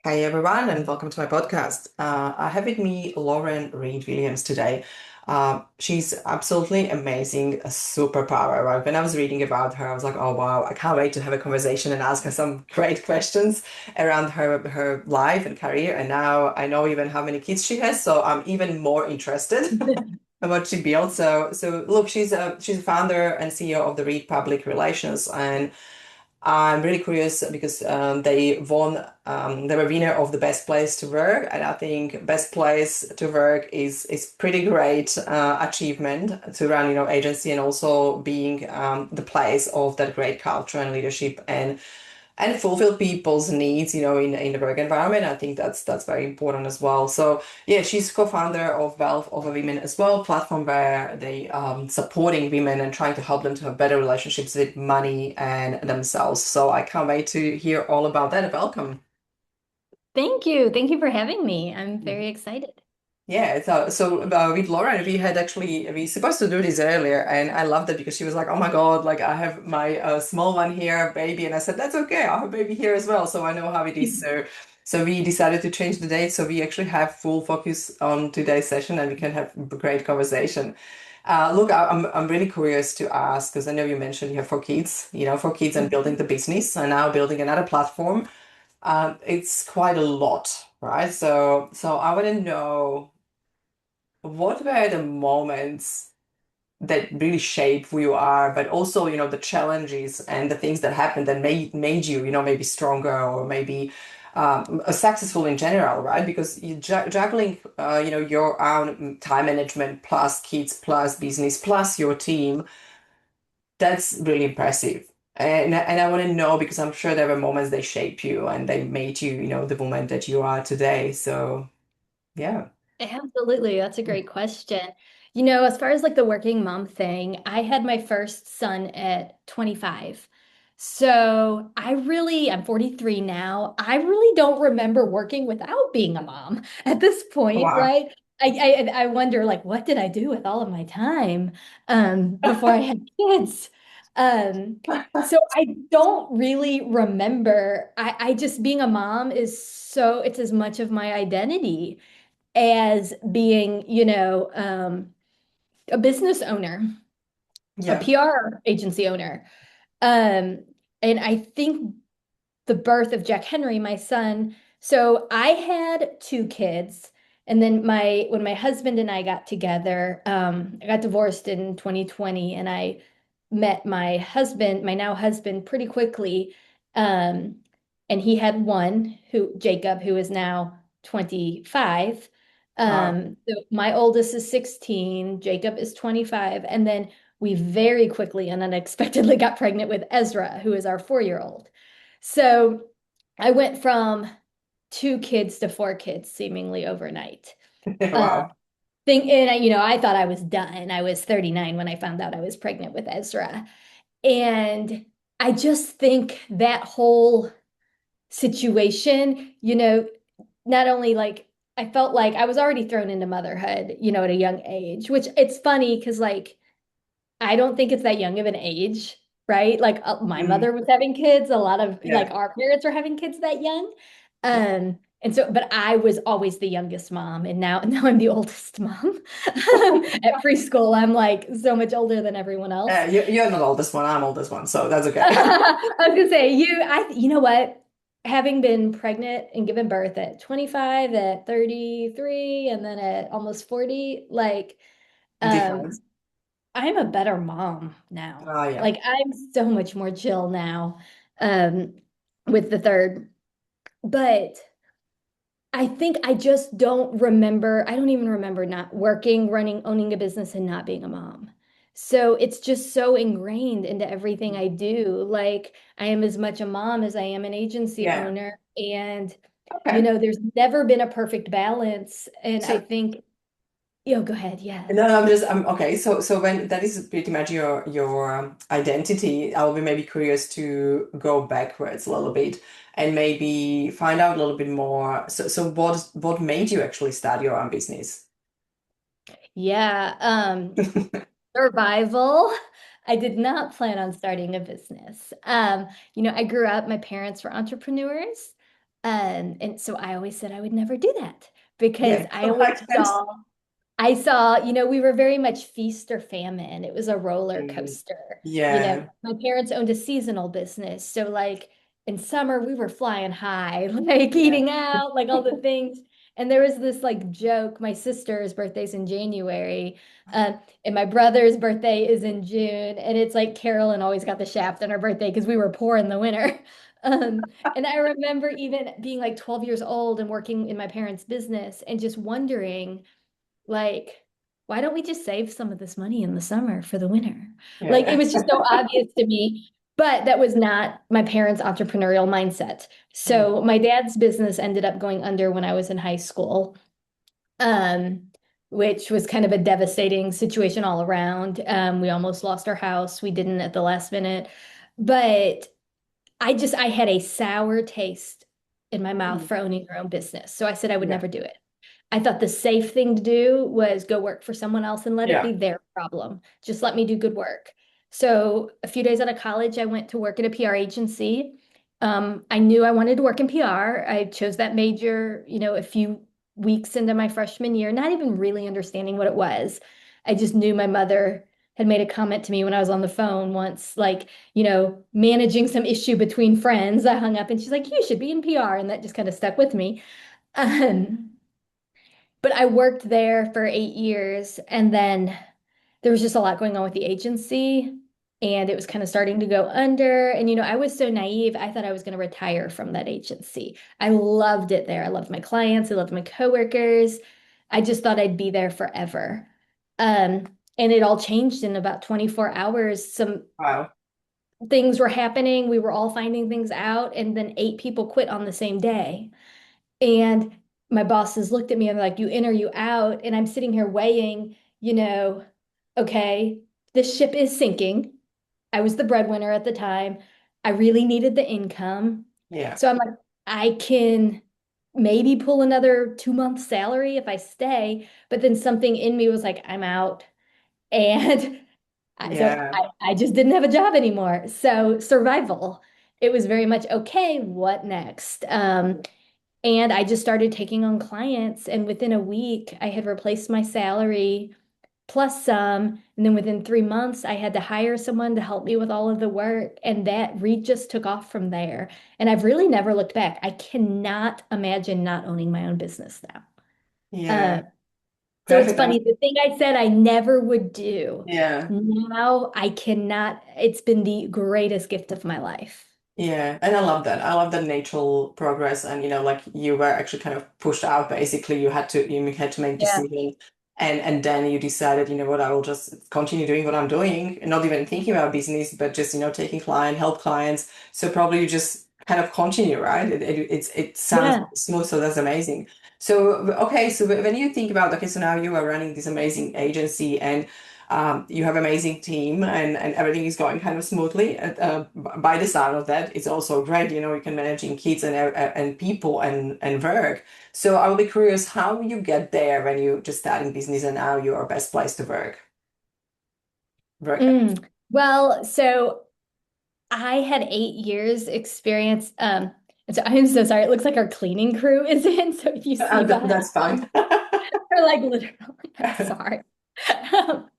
Hi everyone, and welcome to my podcast. I have with me Lauren Reed Williams today. She's absolutely amazing, a superpower. Right? When I was reading about her, I was like, oh wow, I can't wait to have a conversation and ask her some great questions around her life and career. And now I know even how many kids she has, so I'm even more interested in what she built. So look, she's a founder and CEO of the Reed Public Relations, and I'm really curious because they were winner of the best place to work, and I think best place to work is pretty great achievement to run, agency and also being the place of that great culture and leadership and fulfill people's needs, in the work environment. I think that's very important as well. So yeah, she's co-founder of Wealth Over Women as well, platform where they supporting women and trying to help them to have better relationships with money and themselves. So I can't wait to hear all about that. Welcome. Thank you. Thank you for having me. I'm very excited. Yeah, with Lauren, we supposed to do this earlier, and I loved it because she was like, "Oh my God, like I have my small one here, baby," and I said, "That's okay, I have a baby here as well, so I know how it is." So we decided to change the date, so we actually have full focus on today's session, and we can have a great conversation. Look, I'm really curious to ask because I know you mentioned you have four kids, four kids and building the business, and now building another platform. It's quite a lot, right? So I want to know. What were the moments that really shape who you are, but also, the challenges and the things that happened that made you, maybe stronger or maybe successful in general, right? Because you juggling, your own time management plus kids plus business plus your team, that's really impressive. And I want to know because I'm sure there were moments they shape you and they made you, the woman that you are today. So yeah. Absolutely. That's a great question. As far as like the working mom thing, I had my first son at 25. So I'm 43 now. I really don't remember working without being a mom at this point, Wow. right? I wonder like what did I do with all of my time before I had kids? So I don't really remember. I just being a mom it's as much of my identity as being, a business owner, a Yeah. PR agency owner. Um, and I think the birth of Jack Henry, my son. So I had two kids, and then my when my husband and I got together, I got divorced in 2020, and I met my husband, my now husband, pretty quickly. Um, and he had one Jacob, who is now 25. Wow. So my oldest is 16, Jacob is 25, and then we very quickly and unexpectedly got pregnant with Ezra, who is our 4-year-old. So I went from two kids to four kids seemingly overnight. Uh, Wow. I thought I was done. I was 39 when I found out I was pregnant with Ezra. And I just think that whole situation, not only like I felt like I was already thrown into motherhood, at a young age, which it's funny because like I don't think it's that young of an age, right? Like my Mm, mother was having kids, a lot of yeah. like our parents were having kids that young. Yeah. And so, but I was always the youngest mom, and now I'm the oldest mom. At preschool, I'm like so much older than everyone else. You're not oldest one, I'm oldest one, so that's okay. I was gonna say you know what? Having been pregnant and given birth at 25, at 33, and then at almost 40, like um Difference. I'm a better mom now. Oh, yeah. Like I'm so much more chill now um with the third. But I think I just don't remember, I don't even remember not working, running, owning a business and not being a mom. So it's just so ingrained into everything I do. Like I am as much a mom as I am an agency Yeah. owner. And, Okay. there's never been a perfect balance. And I So, think, go ahead. Yeah. no, no, I'm okay. So when that is pretty much your identity, I'll be maybe curious to go backwards a little bit and maybe find out a little bit more. So what made you actually start your own business? Yeah. Survival. I did not plan on starting a business. I grew up, my parents were entrepreneurs. And so I always said I would never do that because Yeah, I that always makes sense. saw I saw, we were very much feast or famine. It was a roller Mm, coaster. yeah, My parents owned a seasonal business. So like in summer we were flying high, like yeah. eating out, like all the things. And there was this like joke, my sister's birthday's in January, and my brother's birthday is in June. And it's like Carolyn always got the shaft on her birthday because we were poor in the winter. And I remember even being like 12 years old and working in my parents' business and just wondering like, why don't we just save some of this money in the summer for the winter? Like, it Yeah. was just so obvious to me. But that was not my parents' entrepreneurial mindset. Mm, So my dad's business ended up going under when I was in high school, um, which was kind of a devastating situation all around. We almost lost our house. We didn't at the last minute. But I had a sour taste in my mouth mm, for owning your own business. So I said I would yeah, never do it. I thought the safe thing to do was go work for someone else and let it yeah. be their problem. Just let me do good work. So a few days out of college, I went to work at a PR agency. I knew I wanted to work in PR. I chose that major, a few weeks into my freshman year, not even really understanding what it was. I just knew my mother had made a comment to me when I was on the phone once, like, managing some issue between friends. I hung up and she's like, you should be in PR. And that just kind of stuck with me. Um, but I worked there for 8 years, and then there was just a lot going on with the agency, and it was kind of starting to go under. And I was so naive. I thought I was going to retire from that agency. I loved it there. I loved my clients. I loved my coworkers. I just thought I'd be there forever. Um, and it all changed in about 24 hours. Some Wow. things were happening. We were all finding things out, and then 8 people quit on the same day. And my bosses looked at me and they're like, you in or you out? And I'm sitting here weighing, okay, this ship is sinking. I was the breadwinner at the time. I really needed the income. Yeah, So I'm like, I can maybe pull another 2 months salary if I stay. But then something in me was like, I'm out. And so yeah, I just didn't have a job anymore. So survival. It was very much okay, what next? And I just started taking on clients. And within a week, I had replaced my salary plus some. And then within 3 months, I had to hire someone to help me with all of the work. And that read just took off from there. And I've really never looked back. I cannot imagine not owning my own business now. yeah. Uh, so it's Perfect. funny, the thing I said I never would do, Yeah. now I cannot. It's been the greatest gift of my life. Yeah, and I love that. I love the natural progress, and like you were actually kind of pushed out. Basically, you had to make Yeah. decisions, and then you decided, you know what, I will just continue doing what I'm doing, and not even thinking about business, but just taking help clients. So probably you just kind of continue, right? It sounds Yeah. smooth, so that's amazing. So okay, so when you think about, okay, so now you are running this amazing agency, and you have amazing team, and everything is going kind of smoothly. By the sound of that, it's also great. You can managing kids and people and work. So I will be curious how you get there when you just starting business and now you're best place to work at. Well, so I had 8 years experience. And so I'm so sorry. It looks like our cleaning crew is in. So if you see behind That's fine. they're like literally, I'm sorry. Um,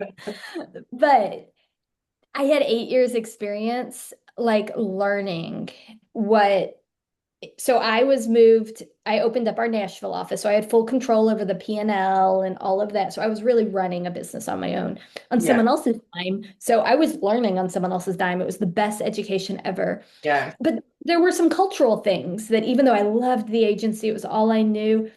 but I had 8 years experience like learning what so I opened up our Nashville office. So I had full control over the P&L and all of that. So I was really running a business on my own on Yeah, someone else's dime. So I was learning on someone else's dime. It was the best education ever. yeah, But there were some cultural things that even though I loved the agency, it was all I knew,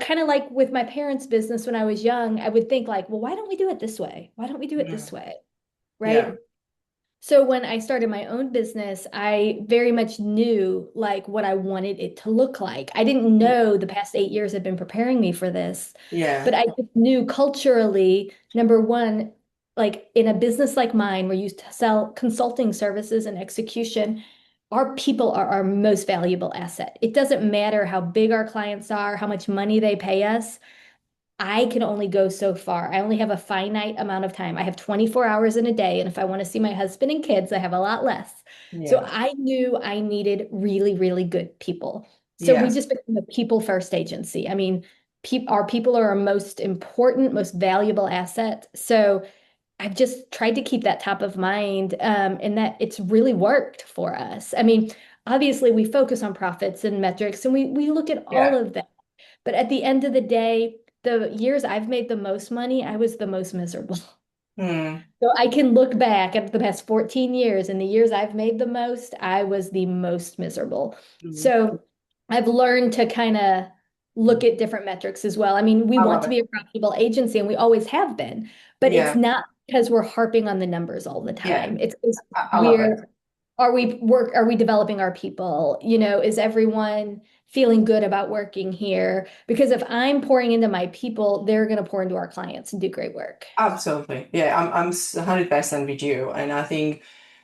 kind of like with my parents' business when I was young, I would think like, well, why don't we do it this way? Why don't we do it this mm, way? yeah, Right? So when I started my own business, I very much knew like what I wanted it to look like. I didn't mm, know the past 8 years had been preparing me for this, but yeah, I just knew culturally, number one, like in a business like mine, where you sell consulting services and execution, our people are our most valuable asset. It doesn't matter how big our clients are, how much money they pay us. I can only go so far. I only have a finite amount of time. I have 24 hours in a day, and if I want to see my husband and kids, I have a lot less. So yeah, I knew I needed really, really good people. So we Yes. just become a people first agency. I mean, pe our people are our most important, most valuable asset. So I've just tried to keep that top of mind, and that it's really worked for us. I mean, obviously we focus on profits and metrics, and we look at all Yeah. of that. But at the end of the day, the years I've made the most money, I was the most miserable. Mm. So I can look back at the past 14 years and the years I've made the most, I was the most miserable. Mm. So I've learned to kind of look at different metrics as well. I mean, we I want love to it. be a profitable agency and we always have been, but it's Yeah. not because we're harping on the numbers all the Yeah. time. It's because I love it. are we developing our people? Is everyone feeling good about working here? Because if I'm pouring into my people, they're going to pour into our clients and do great work. Absolutely. Yeah, I'm 100% with you. And I think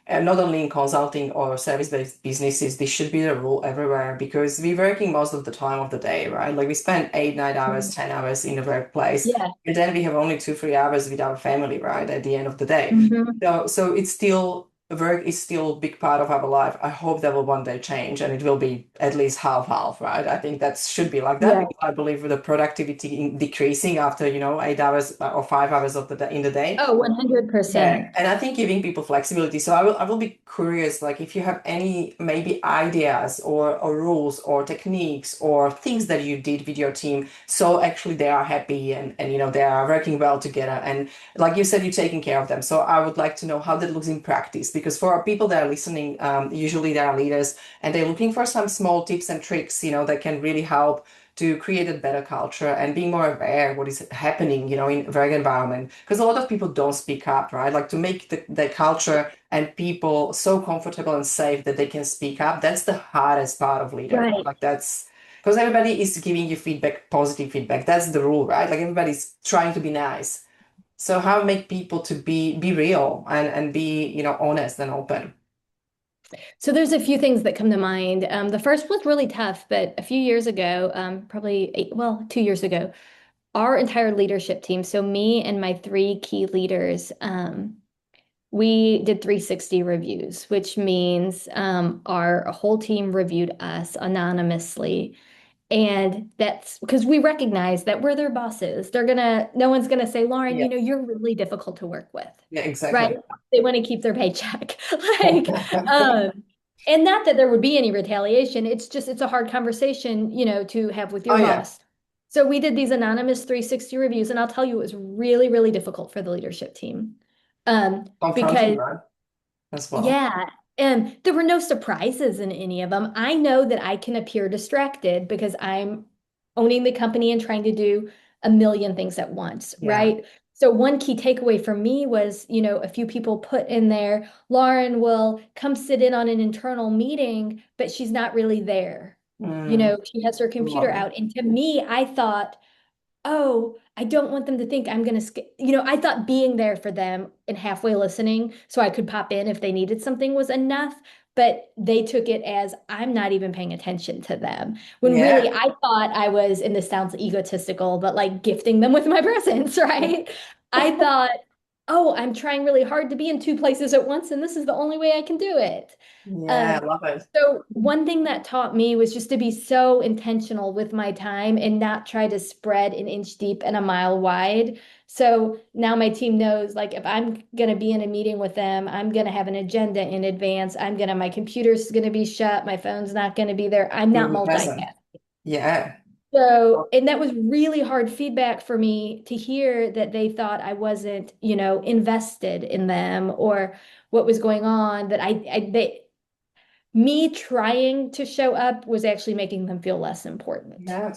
not only in consulting or service-based businesses, this should be the rule everywhere because we're working most of the time of the day, right? Like we spend 8, 9 hours, 10 hours in the workplace, Yeah. and then we have only 2, 3 hours with our family, right? At the end of the day. Mhm. So it's still work is still a big part of our life. I hope that will one day change and it will be at least half half, right? I think that should be like that Yeah. because I believe the productivity decreasing after, 8 hours or 5 hours of the day, in the day. Oh, Yeah, 100%. and I think giving people flexibility. So I will be curious, like if you have any maybe ideas or rules or techniques or things that you did with your team, so actually they are happy and they are working well together. And like you said, you're taking care of them. So I would like to know how that looks in practice because for our people that are listening, usually they are leaders and they're looking for some small tips and tricks, that can really help to create a better culture and being more aware what is happening, in work environment. Because a lot of people don't speak up, right? Like to make the culture and people so comfortable and safe that they can speak up. That's the hardest part of leader. Right. Like that's because everybody is giving you feedback, positive feedback. That's the rule, right? Like everybody's trying to be nice. So how make people to be real and be, honest and open? So there's a few things that come to mind. The first was really tough, but a few years ago, probably well, 2 years ago, our entire leadership team, so me and my three key leaders, we did 360 reviews, which means our whole team reviewed us anonymously. And that's because we recognize that we're their bosses. No one's gonna say, Lauren, Yeah, you're really difficult to work with, yeah, right? exactly. They want to keep their paycheck. Like, and not that there would be any retaliation. It's a hard conversation, to have with Oh your yeah, boss. So we did these anonymous 360 reviews, and I'll tell you, it was really, really difficult for the leadership team. confronting, Because right? As well. yeah. And there were no surprises in any of them. I know that I can appear distracted because I'm owning the company and trying to do a million things at once, Yeah. right? So one key takeaway for me was, a few people put in there, Lauren will come sit in on an internal meeting, but she's not really there. Mm, She has her computer love it. out. And to me, I thought, oh, I don't want them to think I'm gonna skip. I thought being there for them and halfway listening so I could pop in if they needed something was enough. But they took it as I'm not even paying attention to them. When really Yeah. I thought I was, and this sounds egotistical, but like gifting them with my presence, right? I thought, oh, I'm trying really hard to be in two places at once, and this is the only way I can do it. Yeah, Um, I love it. so one thing that taught me was just to be so intentional with my time and not try to spread an inch deep and a mile wide. So now my team knows like if I'm gonna be in a meeting with them, I'm gonna have an agenda in advance. My computer's gonna be shut, my phone's not gonna be there. I'm You'll not be present. multitasking. Yeah. So, and that was really hard feedback for me to hear that they thought I wasn't, invested in them or what was going on, that me trying to show up was actually making them feel less important. Yeah.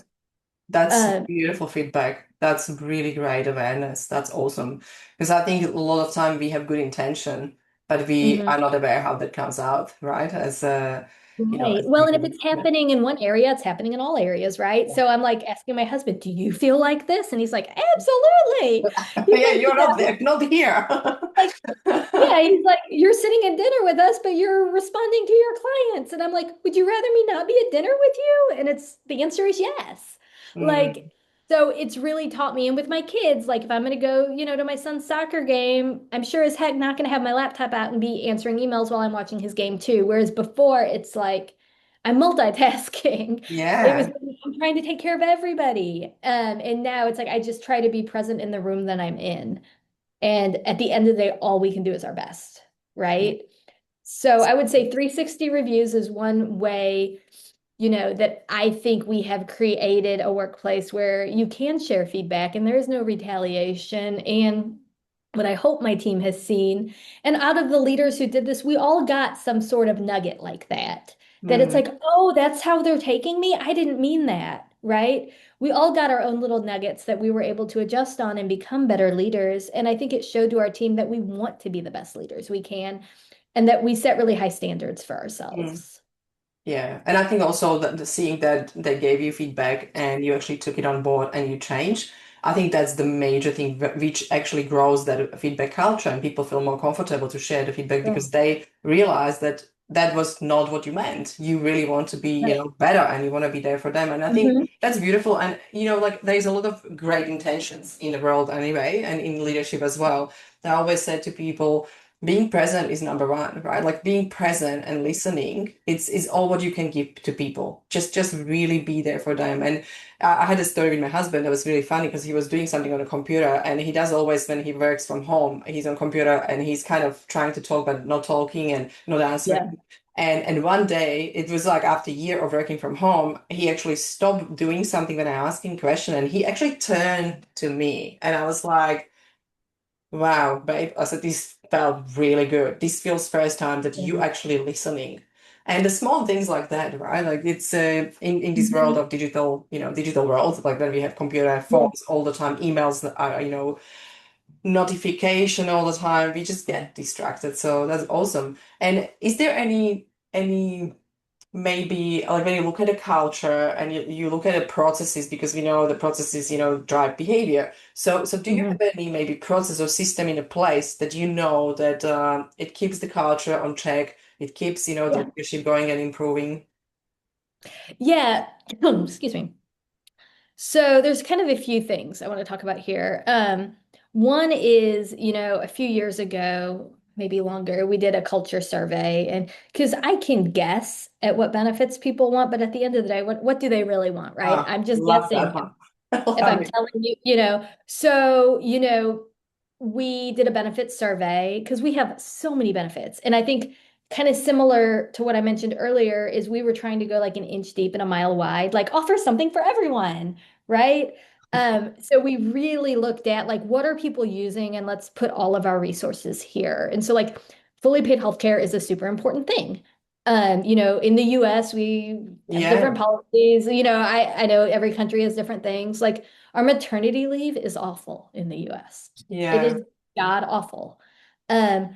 That's Um, beautiful feedback. That's really great awareness. That's awesome. Because I think a lot of time we have good intention, but we mhm. are not aware how that comes out, right? Right. As Well, and if leaders. it's Yeah. happening in one area, it's happening in all areas, right? So I'm like asking my husband, "Do you feel like this?" And he's like, "Absolutely." He's Yeah, like, you're not there, not here. like yeah, he's like, "You're sitting at dinner with us, but you're responding to your clients." And I'm like, "Would you rather me not be at dinner with you?" And the answer is yes. Like, Mm, so it's really taught me. And with my kids, like if I'm gonna go, to my son's soccer game, I'm sure as heck not gonna have my laptop out and be answering emails while I'm watching his game too. Whereas before, it's like I'm multitasking. It was Yeah. I'm trying to take care of everybody. And now it's like I just try to be present in the room that I'm in. And at the end of the day, all we can do is our best, right? So I would say 360 reviews is one way, that I think we have created a workplace where you can share feedback and there is no retaliation. And what I hope my team has seen, and out of the leaders who did this, we all got some sort of nugget like that. That it's Mm, like, oh, that's how they're taking me. I didn't mean that, right? We all got our own little nuggets that we were able to adjust on and become better leaders. And I think it showed to our team that we want to be the best leaders we can and that we set really high standards for mm. ourselves. Yeah, and I think also that seeing that they gave you feedback and you actually took it on board and you changed, I think that's the major thing which actually grows that feedback culture and people feel more comfortable to share the feedback Yeah. because they realize that that was not what you meant. You really want to be, Right. better and you want to be there for them. And I think Mhm. that's beautiful. And, like there's a lot of great intentions in the world anyway, and in leadership as well. I always said to people, being present is number one, right? Like being present and listening, it's is all what you can give to people. Just really be there for them. And I had a story with my husband that was really funny because he was doing something on a computer, and he does always when he works from home, he's on computer and he's kind of trying to talk but not talking and not Yeah. answering. And one day it was like after a year of working from home, he actually stopped doing something when I asked him a question, and he actually turned to me, and I was like, wow, babe. I said, this felt really good. This feels first time that you actually listening. And the small things like that, right? Like it's in this world Mhm. of digital, digital world, like when we have computer Yeah. phones all the time, emails, notification all the time, we just get distracted. So that's awesome. And is there any maybe like when you look at a culture and you look at the processes because we know the processes drive behavior, so do you have Mhm. any maybe process or system in a place that that it keeps the culture on track, it keeps the Yeah. leadership going and improving? Yeah. Excuse me. So there's kind of a few things I want to talk about here. One is, a few years ago, maybe longer, we did a culture survey, and because I can guess at what benefits people want, but at the end of the day, what do they really want, right? Ah, I'm just love that guessing. one. If Love I'm it. telling you, so, we did a benefits survey because we have so many benefits. And I think kind of similar to what I mentioned earlier is we were trying to go like an inch deep and a mile wide, like offer something for everyone, right? So we really looked at like what are people using and let's put all of our resources here. And so like fully paid healthcare is a super important thing. In the US, we have different Yeah, policies. I know every country has different things. Like our maternity leave is awful in the US. It yeah. is god awful.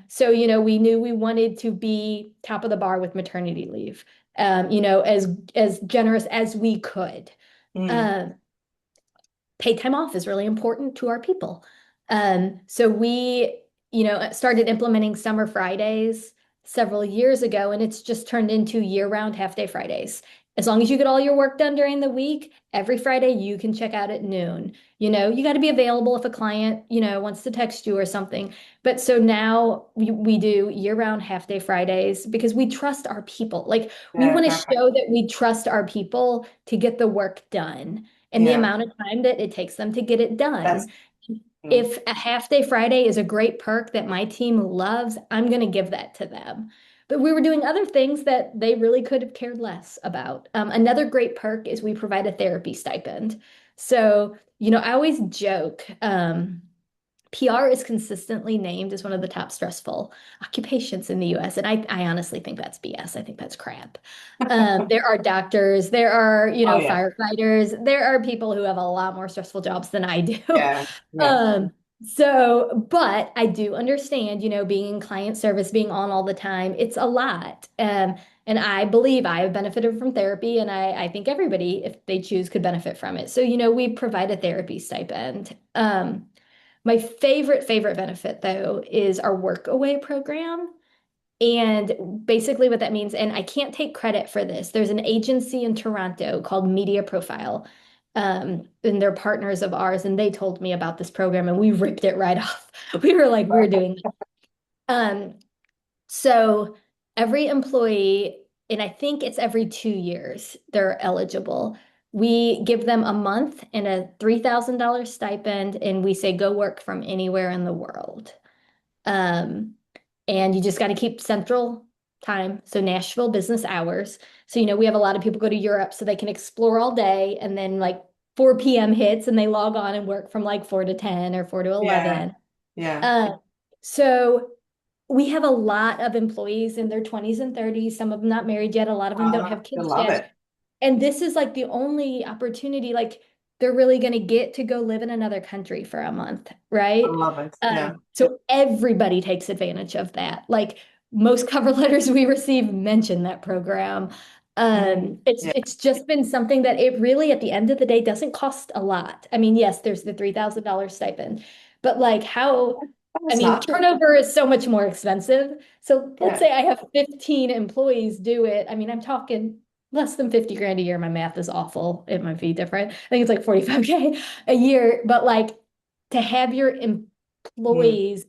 So, we knew we wanted to be top of the bar with maternity leave, as generous as we could. Mm, Um, Paid time off is really important to our people. So we, started implementing summer Fridays several years ago, and it's just turned into year-round half-day Fridays. As long as you get all your work done during the week, every Friday you can check out at noon. You got to be available if a client, wants to text you or something. But so now we do year-round half-day Fridays because we trust our people. Like we yeah, want to perfect. show that we trust our people to get the work done and the Yeah, amount of time that it takes them to get it that's done. mm, If a half day Friday is a great perk that my team loves, I'm going to give that to them. But we were doing other things that they really could have cared less about. Another great perk is we provide a therapy stipend. So, I always joke. PR is consistently named as one of the top stressful occupations in the US. And I honestly think that's BS. I think that's crap. There are doctors, there are, oh yeah, firefighters, there are people who have a lot more stressful jobs than I do. yeah, yeah, Um, but I do understand, being in client service, being on all the time, it's a lot. And I believe I have benefited from therapy, and I think everybody, if they choose, could benefit from it. So, we provide a therapy stipend. My favorite benefit, though, is our work away program. And basically, what that means, and I can't take credit for this, there's an agency in Toronto called Media Profile, and they're partners of ours, and they told me about this program, and we ripped it right off. We were like, we're doing that. Um, so every employee and I think it's every 2 years they're eligible. We give them a month and a $3,000 stipend, and we say, go work from anywhere in the world. Um, and you just got to keep central time, so Nashville business hours. So, we have a lot of people go to Europe so they can explore all day, and then like 4 p.m. hits and they log on and work from like 4 to 10 or 4 to Yeah. 11. Yeah. So we have a lot of employees in their 20s and 30s, some of them not married yet, a lot of them don't have I kids love yet. it. And this is like the only opportunity, like they're really going to get to go live in another country for a month, I right? love it. Yeah. So everybody takes advantage of that. Like most cover letters we receive mention that program. Mm, It's yeah. it's just been something that it really, at the end of the day, doesn't cost a lot. I mean, yes, there's the $3,000 stipend, but like I That's mean, nothing. turnover is so much more expensive. So let's Yeah. say I have 15 employees do it. I mean, I'm talking less than 50 grand a year. My math is awful. It might be different. I think it's like 45K a year. But like to have your Mm. employees,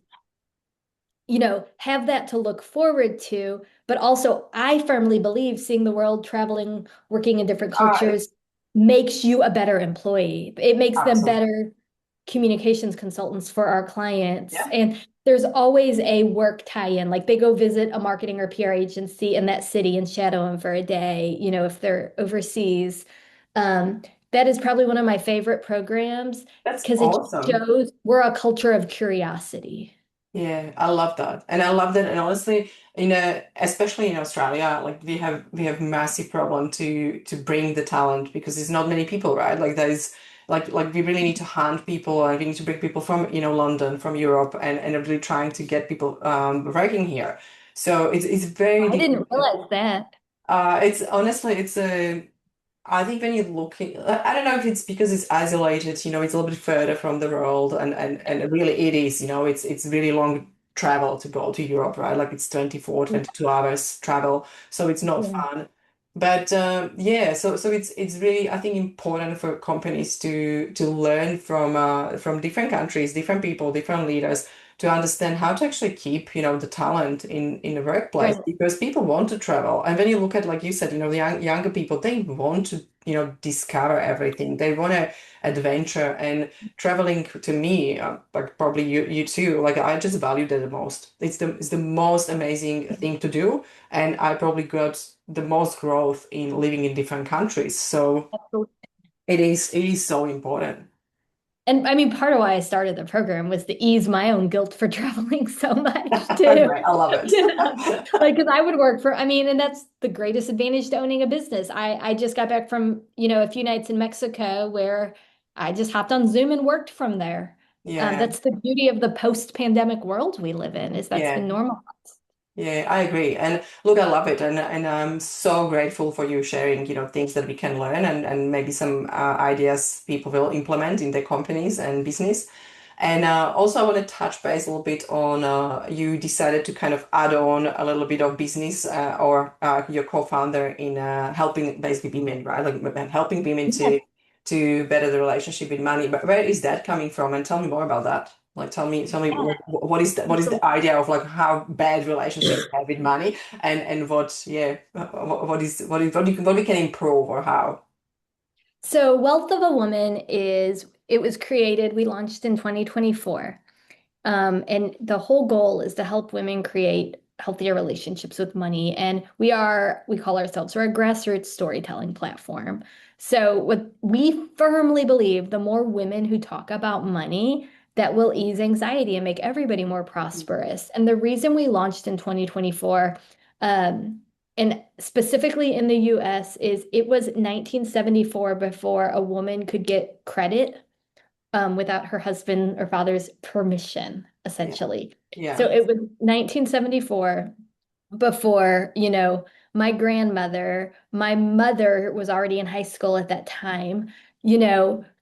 have that to look forward to. But also, I firmly believe seeing the world, traveling, working in different cultures It's makes you a better employee. It makes them awesome. better communications consultants for our clients. Yeah. And there's always a work tie-in. Like they go visit a marketing or PR agency in that city and shadow them for a day, if they're overseas. Um, that is probably one of my favorite programs That's because it awesome. shows we're a culture of curiosity. Yeah, I love that. And I love that. And honestly, especially in Australia, like we have massive problem to bring the talent because there's not many people, right? Like there's like we really need to hunt people and we need to bring people from, London, from Europe and really trying to get people working here. So it's very I difficult. didn't realize that. It's honestly it's a I think when you look at, I don't know if it's because it's isolated, it's a little bit further from the world and really it is, it's really long travel to go to Europe, right? Like it's 24, Yeah. 22 hours travel, so it's not Yeah. fun. But yeah, so it's really I think important for companies to learn from different countries, different people, different leaders to understand how to actually keep, the talent in the workplace Right. because people want to travel. And when you look at, like you said, the younger people, they want to, discover everything. They want to adventure and traveling to me, like probably you too, like I just value that the most. It's the most amazing thing to do. And I probably got the most growth in living in different countries. So it is so important. And I mean, part of why I started the program was to ease my own guilt for traveling so much too. Right, I love it. Like, because I would work for, I mean, and that's the greatest advantage to owning a business. I just got back from, a few nights in Mexico where I just hopped on Zoom and worked from there. Yeah. That's the beauty of the post-pandemic world we live in, is that's been Yeah. normal. Yeah, I agree. And look, I love it. And I'm so grateful for you sharing, things that we can learn and maybe some ideas people will implement in their companies and business. And also, I want to touch base a little bit on you decided to kind of add on a little bit of business or your co-founder in helping basically women, right? Like helping women Yeah. to better the relationship with money. But where is that coming from? And tell me more about that. Like, tell me what is the idea of like how bad relationships are with money and what yeah what we can improve or how. So, Wealth of a Woman it was created, we launched in 2024. And the whole goal is to help women create healthier relationships with money. And we call ourselves, we're a grassroots storytelling platform. So what we firmly believe, the more women who talk about money, that will ease anxiety and make everybody more prosperous. And the reason we launched in 2024, um, and specifically in the US, is it was 1974 before a woman could get credit without her husband or father's permission, Yeah, essentially. So yeah, it was 1974 before, my grandmother, my mother was already in high school at that time,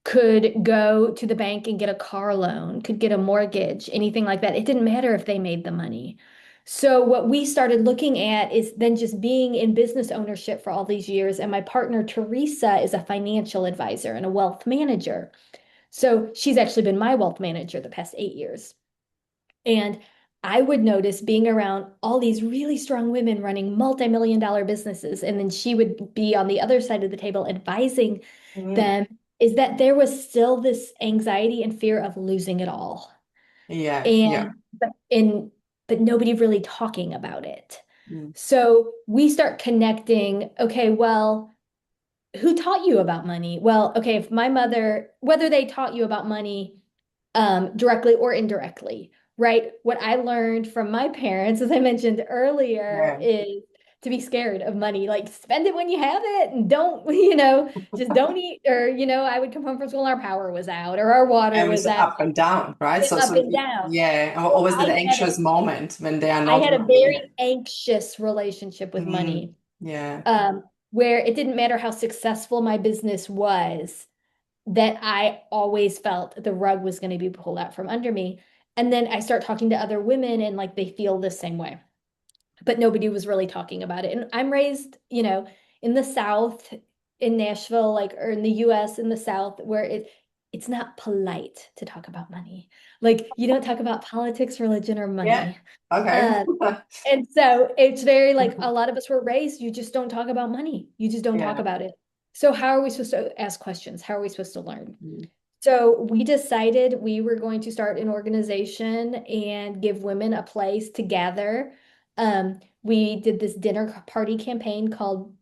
could go to the bank and get a car loan, could get a mortgage, anything like that. It didn't matter if they made the money. So what we started looking at is then just being in business ownership for all these years. And my partner, Teresa, is a financial advisor and a wealth manager. So she's actually been my wealth manager the past 8 years. And I would notice being around all these really strong women running multi-million dollar businesses, and then she would be on the other side of the table advising Mm. them, is that there was still this anxiety and fear of losing it all. Yeah, yeah. And but nobody really talking about it. Mm. So we start connecting, okay, well, who taught you about money? Well, okay, if my mother, whether they taught you about money directly or indirectly, right? What I learned from my parents, as I mentioned earlier, Yeah. is to be scared of money. Like spend it when you have it and don't, just don't eat. Or, I would come home from school and our power was out or our water And it's was out, up and down, right? up and down. Yeah, So always that anxious moment when they are I not had a running. very anxious relationship with Mm. money, Yeah, where it didn't matter how successful my business was, that I always felt the rug was going to be pulled out from under me. And then I start talking to other women and like they feel the same way, but nobody was really talking about it. And I'm raised, in the South, in Nashville, like, or in the US in the South, where it's not polite to talk about money. Like you don't talk about politics, religion, or yeah. money. Okay. Um, and so it's very like a lot of us were raised, you just don't talk about money. You just don't talk Yeah. about it. So how are we supposed to ask questions? How are we supposed to learn? Mm. So we decided we were going to start an organization and give women a place to gather. We did this dinner party campaign called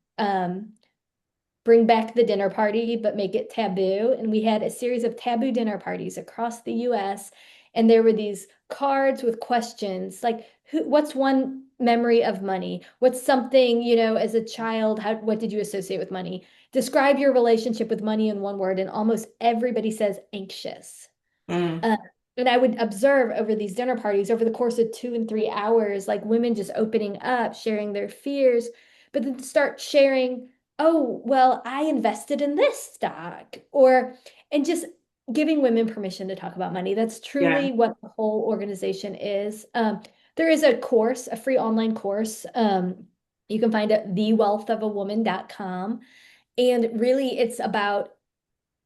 Bring Back the Dinner Party, but make it taboo. And we had a series of taboo dinner parties across the US. And there were these cards with questions like, what's one memory of money? What's something, as a child, what did you associate with money? Describe your relationship with money in one word. And almost everybody says anxious. Mm. Uh, and I would observe over these dinner parties over the course of 2 and 3 hours, like women just opening up, sharing their fears, but then start sharing, oh, well, I invested in this stock, and just giving women permission to talk about money. That's Yeah. truly what the whole organization is. There is a course, a free online course. You can find it at thewealthofawoman.com. And really, it's about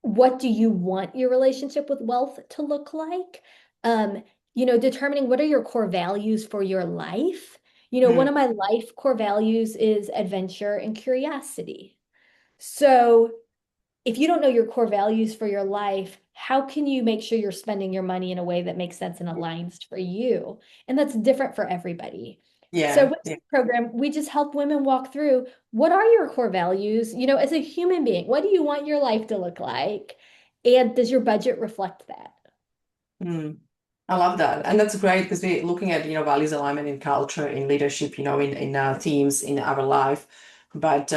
what do you want your relationship with wealth to look like? Um, determining what are your core values for your life. One Mm. of my life core values is adventure and curiosity. So if you don't know your core values for your life, how can you make sure you're spending your money in a way that makes sense and aligns for you? And that's different for everybody. So Yeah. with Yeah. this program, we just help women walk through what are your core values, as a human being, what do you want your life to look like? And does your budget reflect that? Mm. I love that. And that's great because we're looking at, values alignment in culture, in leadership, in teams, in our life, but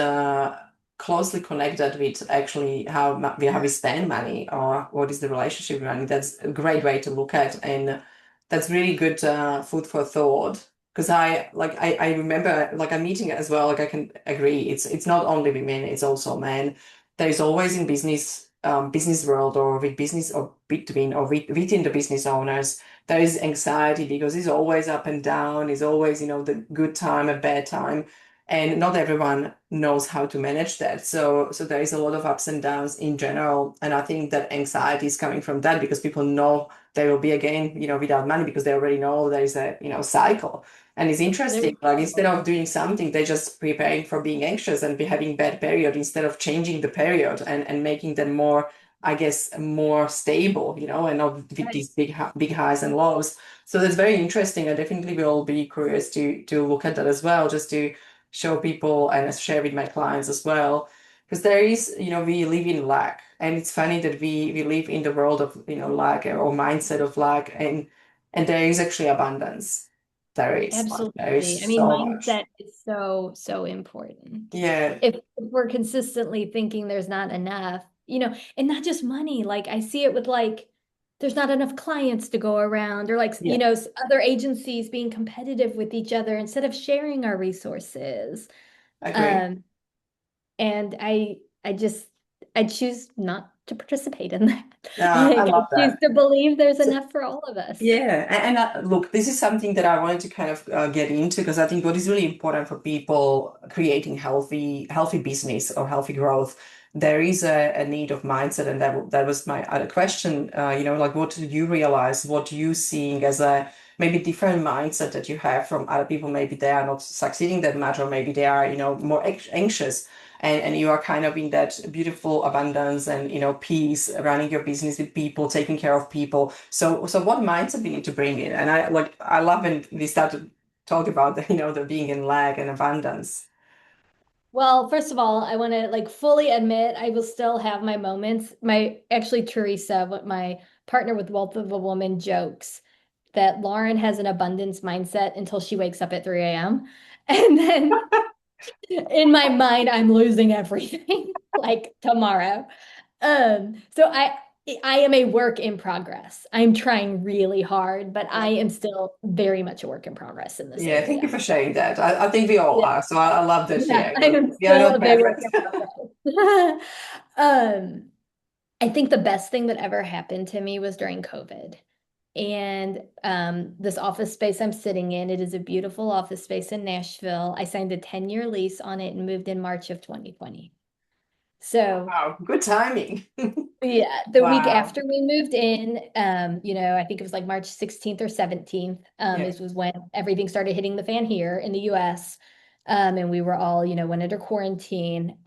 closely connected with actually how we spend money or what is the relationship with money. That's a great way to look at. And that's really good food for thought. Because I remember like a meeting as well, like I can agree, it's not only women, it's also men. There is always in business world or with business or between or within the business owners there is anxiety because it's always up and down, it's always, the good time and bad time. And not everyone knows how to manage that. So there is a lot of ups and downs in general. And I think that anxiety is coming from that because people know they will be again, without money because they already know there is a, cycle. And it's There interesting, we like instead go. of doing something, they just preparing for being anxious and be having bad period instead of changing the period and making them more, I guess, more stable, and not with Right. these big highs and lows. So that's very interesting. I definitely will be curious to look at that as well, just to show people and share with my clients as well. Because there is, we live in lack. And it's funny that we live in the world of, lack or mindset of lack and there is actually abundance. There is Absolutely. I mean, so much. mindset is so, so important. Yeah, If we're consistently thinking there's not enough, and not just money, like I see it with like, there's not enough clients to go around, or like, yeah, other agencies being competitive with each other instead of sharing our resources. I agree. Um, and I choose not to participate in that. I Like I love choose that. to believe there's So, enough for all of us. yeah, and look, this is something that I wanted to kind of get into because I think what is really important for people creating healthy business or healthy growth, there is a need of mindset, and that was my other question. Like, what do you realize? What you seeing as a maybe different mindset that you have from other people. Maybe they are not succeeding that much, or maybe they are, more anxious. And you are kind of in that beautiful abundance and, peace, running your business with people, taking care of people. So what mindset we need to bring in? And I love when we start to talk about the, the being in lack and abundance. Well, first of all, I want to like fully admit I will still have my moments. My actually Teresa, what my partner with Wealth of a Woman jokes that Lauren has an abundance mindset until she wakes up at 3 a.m. And then in my mind, I'm losing everything like tomorrow. So I am a work in progress. I'm trying really hard, but I am still very much a work in progress in this Yeah, thank you area. for sharing that. I think we all Yeah. are. So I love that. Yeah, Yeah, I am we are still not a big work perfect. in progress. Um, I think the best thing that ever happened to me was during COVID. And this office space I'm sitting in, it is a beautiful office space in Nashville. I signed a 10-year lease on it and moved in March of 2020. So Wow, good timing. yeah, the week Wow. after we moved in, I think it was like March 16th or 17th, Yeah. this was when everything started hitting the fan here in the US. And we were all, went under quarantine.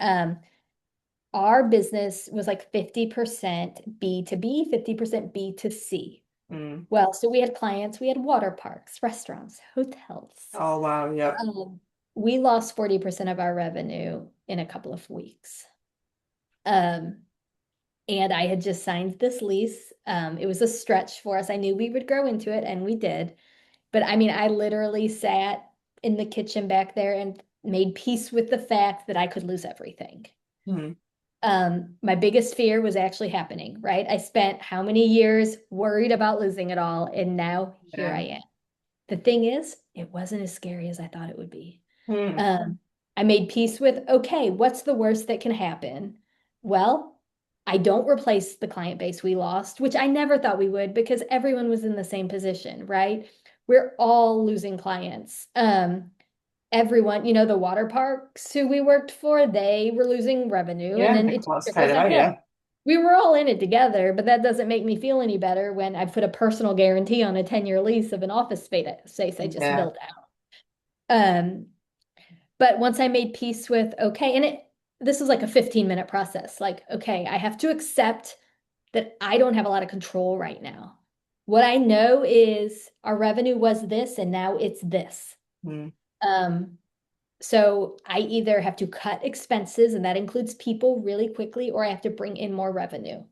Our business was like 50% B2B, 50% B2C. Mm. Well, so we had clients, we had water parks, restaurants, hotels. Oh, wow. Yep. Um, we lost 40% of our revenue in a couple of weeks. Um, and I had just signed this lease. It was a stretch for us. I knew we would grow into it, and we did. But I mean, I literally sat in the kitchen back there and made peace with the fact that I could lose everything. Mm. My biggest fear was actually happening, right? I spent how many years worried about losing it all, and now here I Yeah. am. The thing is, it wasn't as scary as I thought it would be. Mm. Um, I made peace with, okay, what's the worst that can happen? Well, I don't replace the client base we lost, which I never thought we would because everyone was in the same position, right? We're all losing clients. Everyone, the water parks who we worked for, they were losing revenue and Yeah, then the it cost trickles right away. downhill. Yeah. We were all in it together, but that doesn't make me feel any better when I put a personal guarantee on a 10-year lease of an office space I just Yeah. built out. Um, but once I made peace with, okay, and this was like a 15-minute process. Like, okay, I have to accept that I don't have a lot of control right now. What I know is our revenue was this and now it's this. Mm. Um, so I either have to cut expenses, and that includes people really quickly, or I have to bring in more revenue.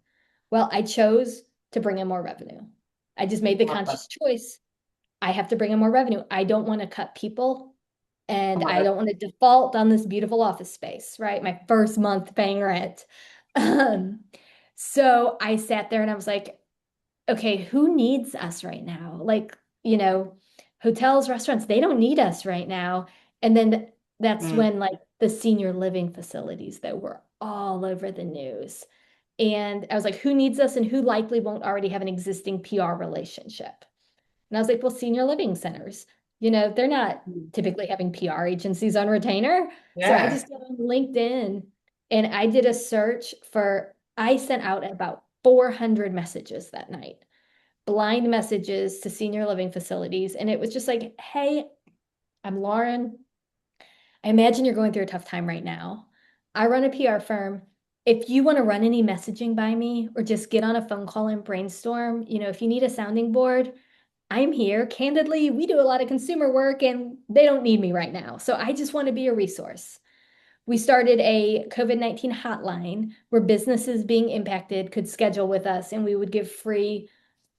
Well, I chose to bring in more revenue. I just made the Love that. conscious choice. I have to bring in more revenue. I don't want to cut people, I and love I it. don't want to default on this beautiful office space, right? My first month paying rent. Um, so I sat there and I was like, okay, who needs us right now? Like, you know, hotels, restaurants, they don't need us right now. And then that's Mm. when like the senior living facilities that were all over the news. And I was like, who needs us and who likely won't already have an existing PR relationship? And I was like, well, senior living centers, they're not Mm. typically having PR agencies on retainer. So I Yeah. just got on LinkedIn and I did a search I sent out about 400 messages that night, blind messages to senior living facilities. And it was just like, hey, I'm Lauren. I imagine you're going through a tough time right now. I run a PR firm. If you want to run any messaging by me or just get on a phone call and brainstorm, if you need a sounding board, I'm here. Candidly, we do a lot of consumer work and they don't need me right now. So I just want to be a resource. We started a COVID-19 hotline where businesses being impacted could schedule with us and we would give free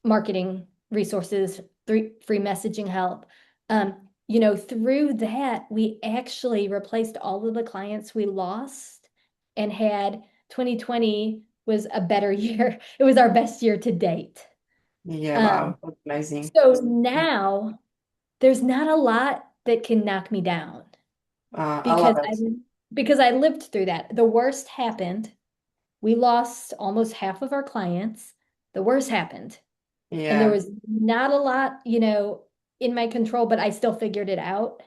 marketing resources, free messaging help. Through that, we actually replaced all of the clients we lost and had 2020 was a better year. It was our best year to date. Yeah. Um, Wow. That's amazing. so now there's not a lot that can knock me down I love because I it. because I lived through that. The worst happened. We lost almost half of our clients. The worst happened. And there Yeah. was not a lot, in my control, but I still figured it out.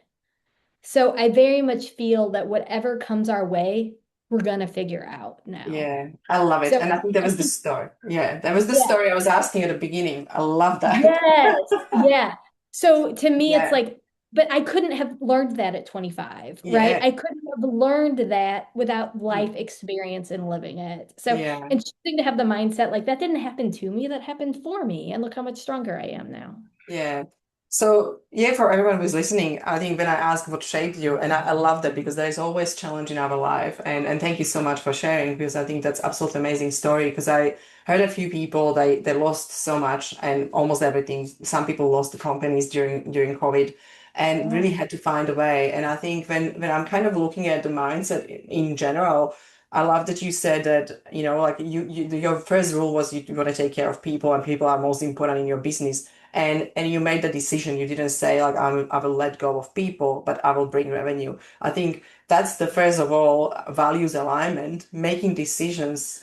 So I very much feel that whatever comes our way, we're gonna figure out now. Yeah. I love it. So And I think that I was the think, story. Yeah. That was the yeah, story I was asking at the beginning. I love that. yes, yeah. So to me, it's Yeah, like, but I couldn't have learned that at 25, right? yeah, I couldn't have learned that without mm, life experience and living it. So, yeah. and choosing to have the mindset like that didn't happen to me, that happened for me. And look how much stronger I am now. Yeah. So, yeah, for everyone who's listening, I think when I ask what shaped you, and I love that because there is always challenge in our life. And thank you so much for sharing because I think that's absolutely amazing story. Because I heard a few people they lost so much and almost everything. Some people lost the companies during COVID and Yeah. really had to find a way. And I think when I'm kind of looking at the mindset in general, I love that you said that, like your first rule was you want to take care of people and people are most important in your business and you made the decision. You didn't say like I will let go of people, but I will bring revenue. I think that's the first of all values alignment, making decisions,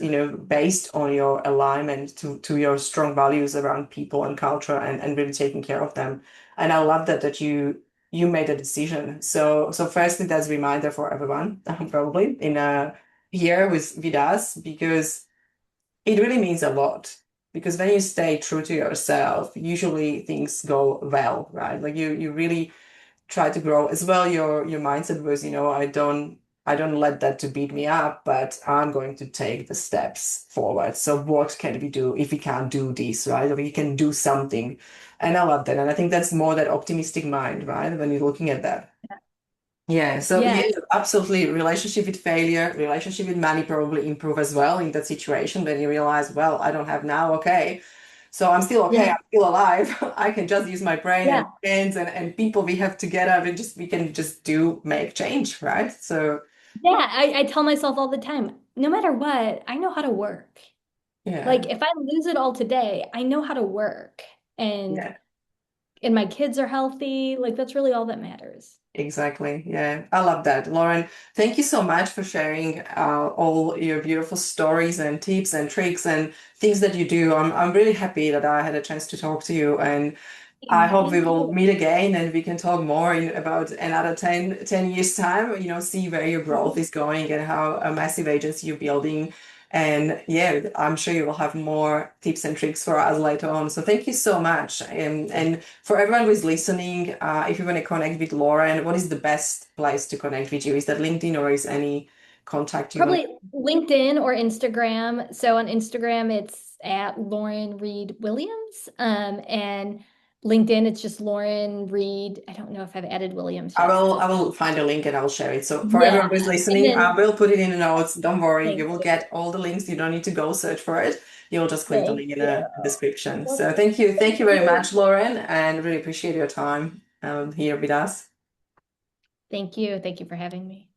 based on your alignment to your strong values around people and culture and really taking care of them. And I love that you made a decision. So firstly, that's a reminder for everyone, probably in here with us because it really means a lot because when you stay true to yourself, usually things go well, right? Like you really try to grow as well. Your mindset was, I don't let that to beat me up, but I'm going to take the steps forward. So what can we do if we can't do this, right? Or we can do something. And I love that. And I think that's more that optimistic mind, right? When you're looking at that. Yeah, so Yeah. yeah, absolutely. Relationship with failure, relationship with money probably improve as well in that situation when you realize, well, I don't have now, okay. So I'm still okay, Yeah. I'm still alive. I can just use my brain and Yeah. hands and people we have together we can just make change, right? So Yeah. I tell myself all the time, no matter what, I know how to work. yeah, Like if I lose it all today, I know how to work. And yeah. and my kids are healthy. Like that's really all that matters. Exactly. Yeah, I love that. Lauren, thank you so much for sharing all your beautiful stories and tips and tricks and things that you do. I'm really happy that I had a chance to talk to you, and I hope we Thank will you. meet again and we can talk more in about another ten years time, see where your growth is going and how a massive agency you're building. And yeah, I'm sure you will have more tips and tricks for us later on. So thank you so much. And for everyone who is listening, if you want to connect with Lauren, what is the best place to connect with you? Is that LinkedIn or is any contact you want Probably LinkedIn or Instagram. So on Instagram, it's at Lauren Reed Williams. And LinkedIn, it's just Lauren Reed. I don't know if I've added Williams I yet will because I will find a link and I will share it. So for everyone yeah. who's And listening, I then will put it in the notes. Don't worry, you thank will you. get all the links. You don't need to go search for it. You'll just click the Thank link in you. the description. Well, So thank you. Thank thank you very you. much, Lauren, and really appreciate your time here with us. Thank you. Thank you for having me.